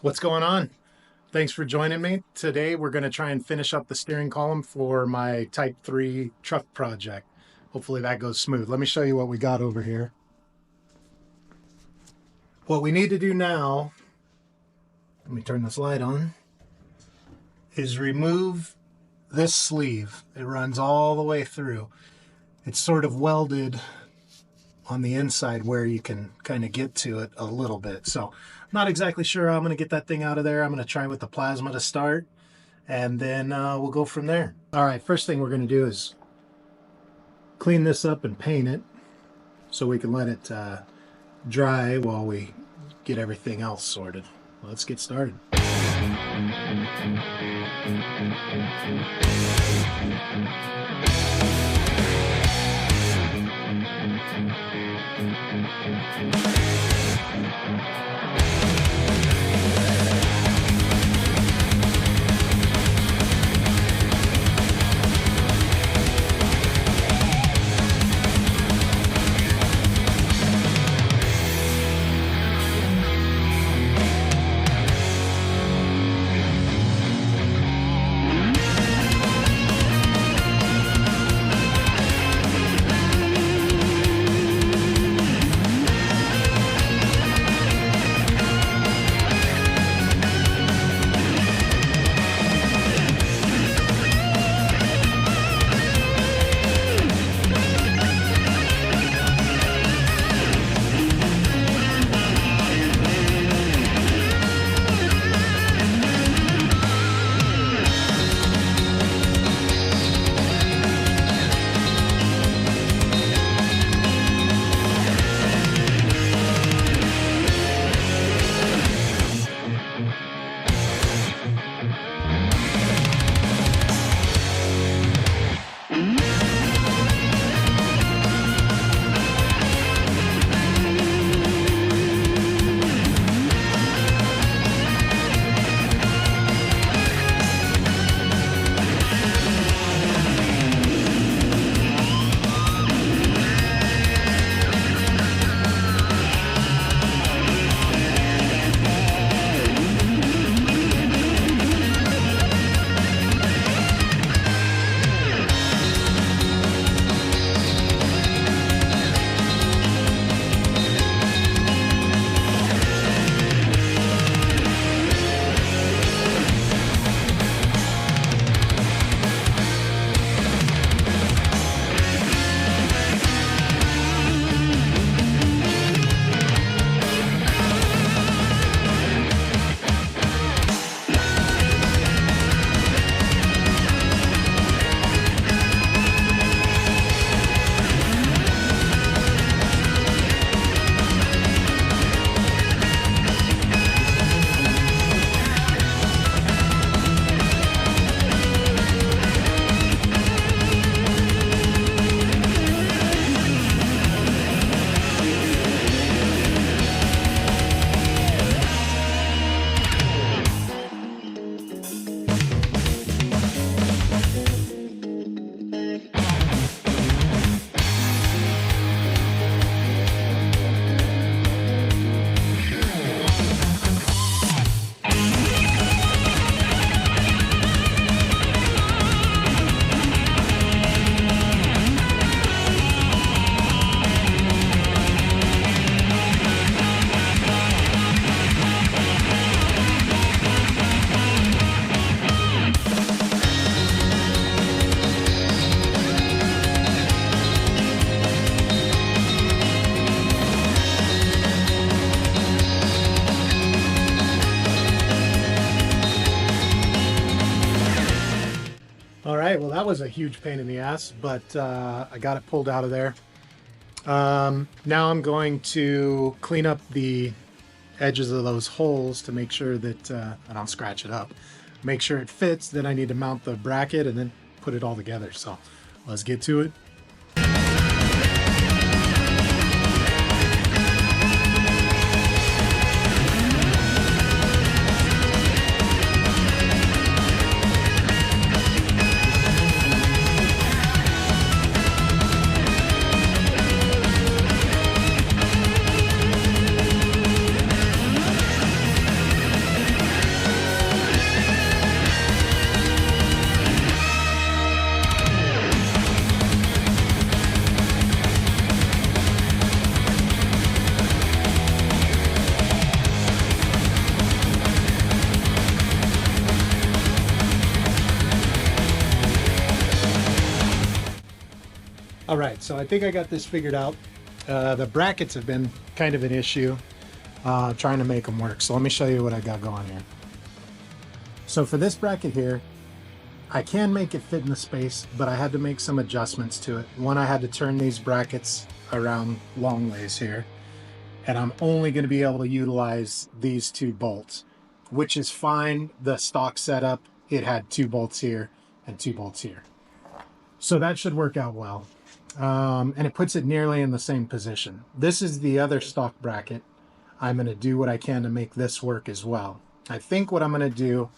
What's going on? Thanks for joining me. Today we're going to try and finish up the steering column for my Type 3 truck project. Hopefully that goes smooth. Let me show you what we got over here. What we need to do now, let me turn this light on, is remove this sleeve. It runs all the way through. It's sort of welded on the inside where you can kind of get to it a little bit. So I'm not exactly sure how I'm going to get that thing out of there. I'm going to try with the plasma to start, and then we'll go from there. All right, first thing we're going to do is clean this up and paint it so we can let it dry while we get everything else sorted. Let's get started. All right, well, that was a huge pain in the ass, but I got it pulled out of there. Now I'm going to clean up the edges of those holes to make sure that I don't scratch it up. Make sure it fits, then I need to mount the bracket and then put it all together. So let's get to it. All right, so I think I got this figured out. The brackets have been kind of an issue, trying to make them work. So let me show you what I got going here. So for this bracket here, I can make it fit in the space, but I had to make some adjustments to it. One, I had to turn these brackets around long ways here, and I'm only going to be able to utilize these 2 bolts, which is fine. The stock setup, it had 2 bolts here and 2 bolts here. So that should work out well. And it puts it nearly in the same position. This is the other stock bracket. I'm going to do what I can to make this work as well. I think what I'm going to do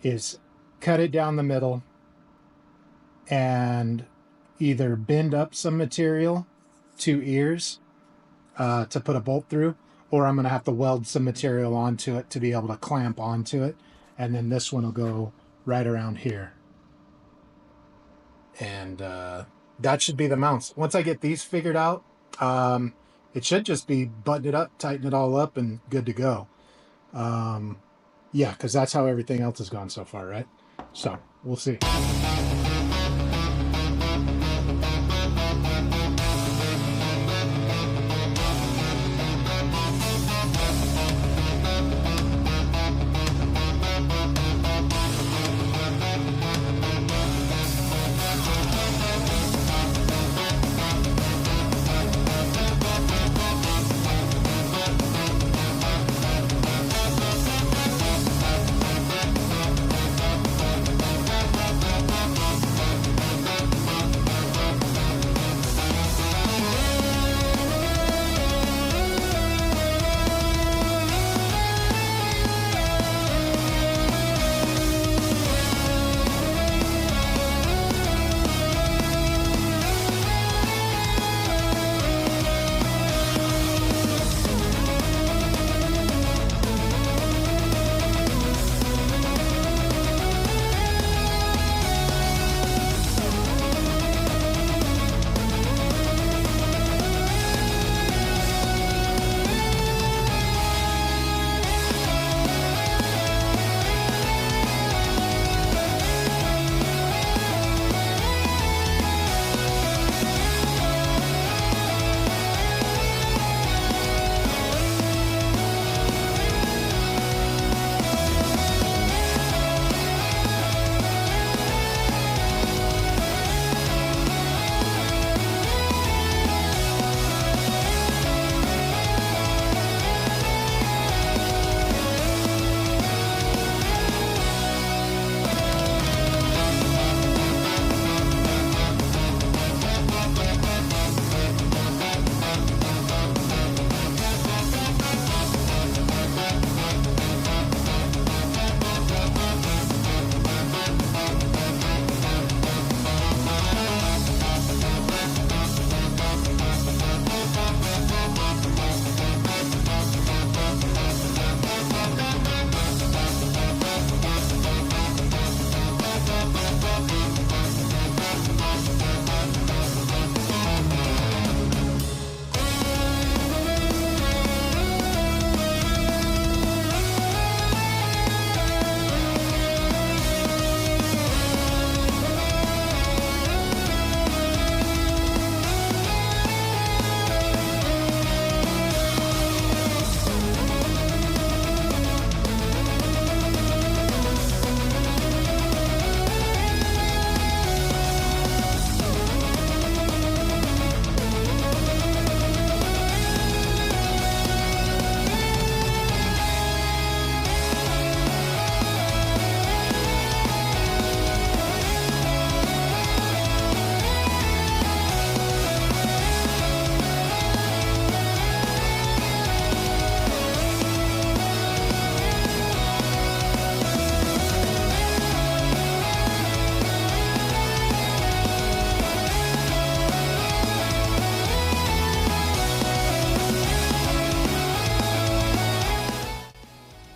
is cut it down the middle and either bend up some material, 2 ears, to put a bolt through, or I'm going to have to weld some material onto it to be able to clamp onto it. And then this one will go right around here. And that should be the mounts. Once I get these figured out, it should just be button it up, tighten it all up, and good to go. Yeah, because that's how everything else has gone so far, right? So we'll see.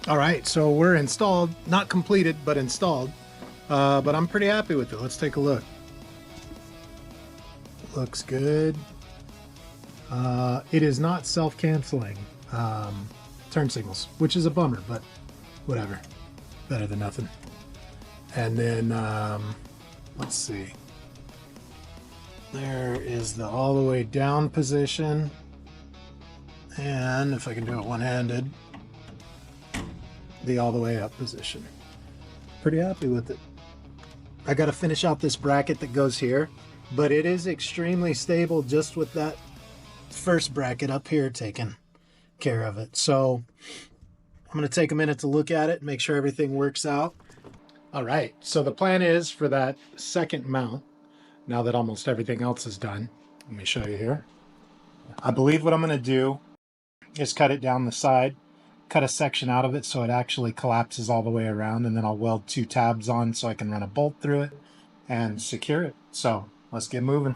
All right, so we're installed, not completed, but installed. But I'm pretty happy with it. Let's take a look. Looks good. It is not self-canceling turn signals, which is a bummer, but whatever. Better than nothing. And then, let's see. There is the all the way down position. And if I can do it one-handed, the all the way up position. Pretty happy with it. I got to finish out this bracket that goes here, but it is extremely stable just with that first bracket up here taking care of it. So I'm going to take a minute to look at it, make sure everything works out. All right, so the plan is for that second mount, now that almost everything else is done, let me show you here. I believe what I'm going to do is cut it down the side, cut a section out of it so it actually collapses all the way around, and then I'll weld 2 tabs on so I can run a bolt through it and secure it. So let's get moving.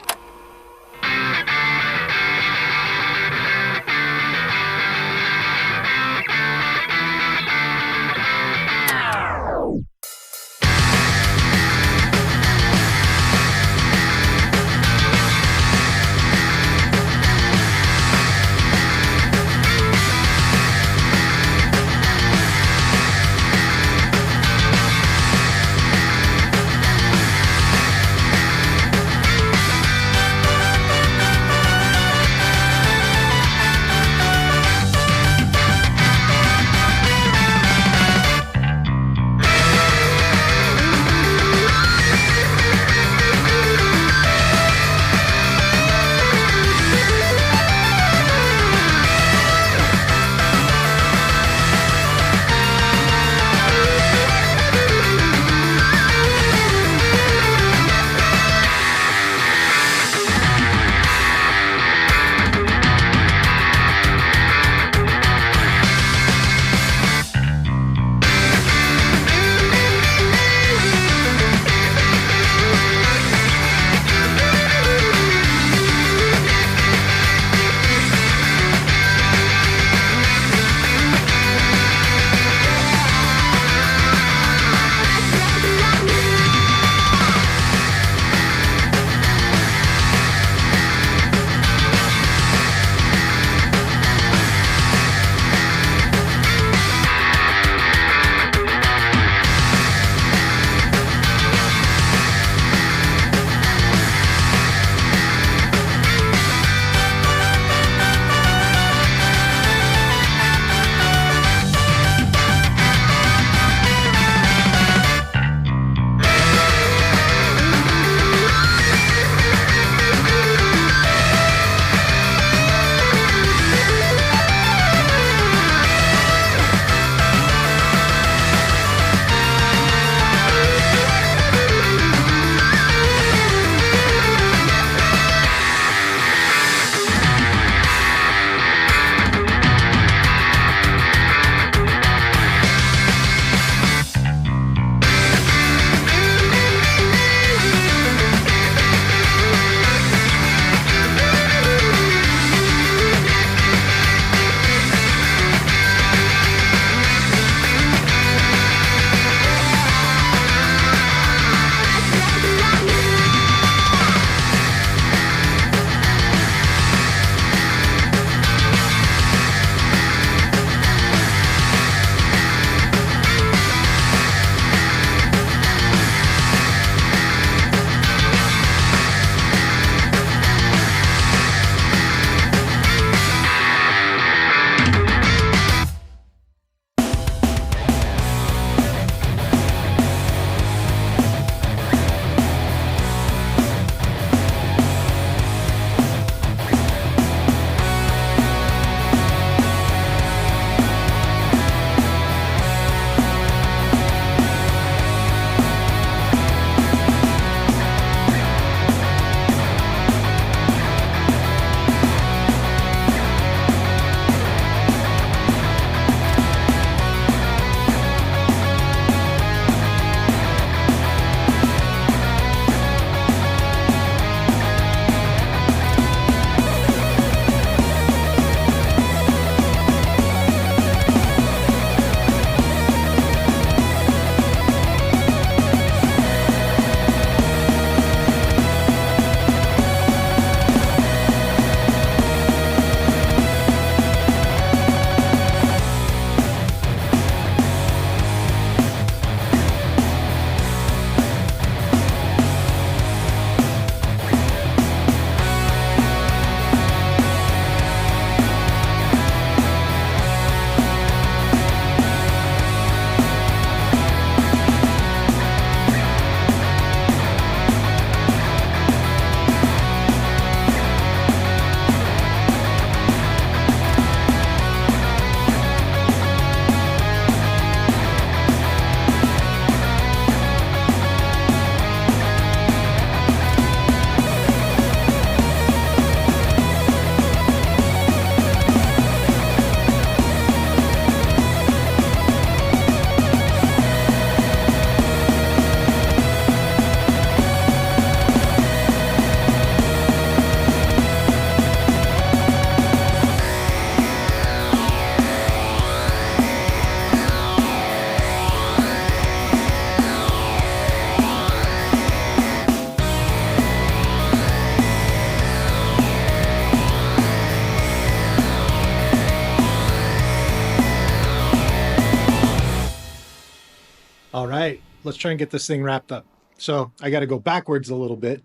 All right, let's try and get this thing wrapped up. So I got to go backwards a little bit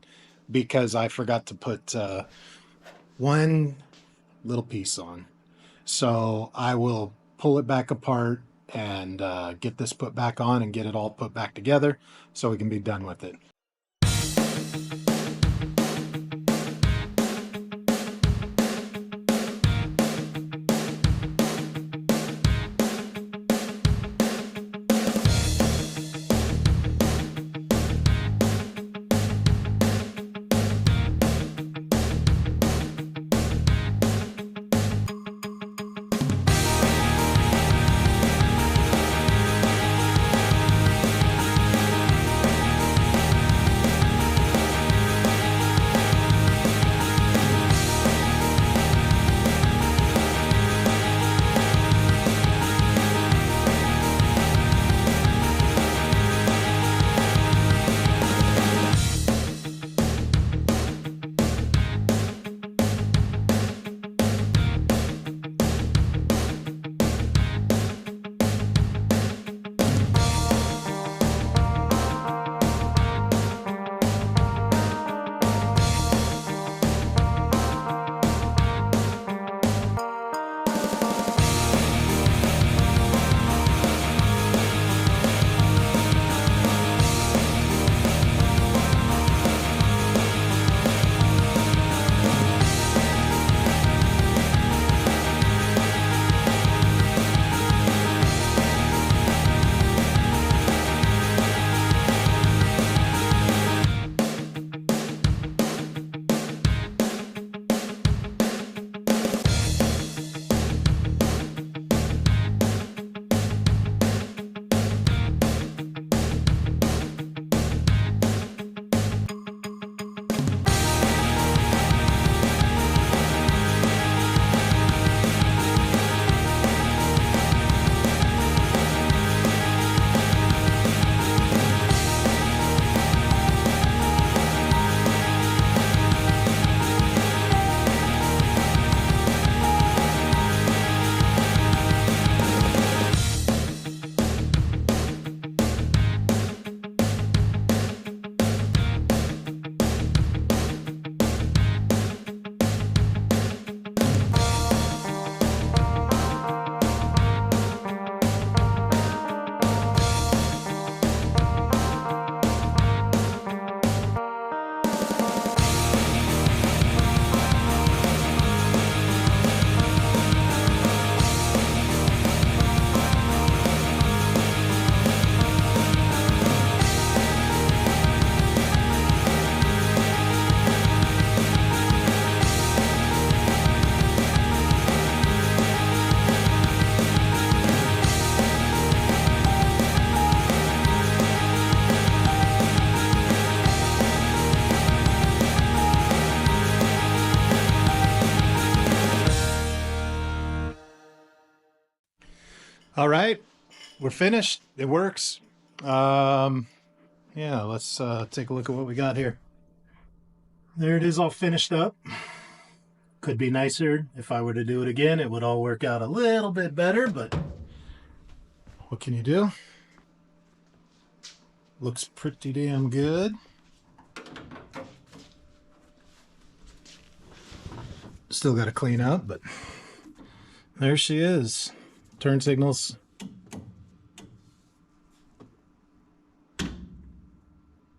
because I forgot to put one little piece on. So I will pull it back apart and get this put back on and get it all put back together so we can be done with it. All right, we're finished. It works. Yeah, let's take a look at what we got here. There it is, all finished up. Could be nicer. If I were to do it again, it would all work out a little bit better, but what can you do? Looks pretty damn good. Still got to clean up, but there she is. Turn signals.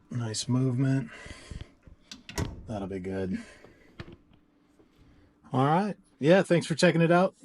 Nice movement. That'll be good. All right. Yeah, thanks for checking it out.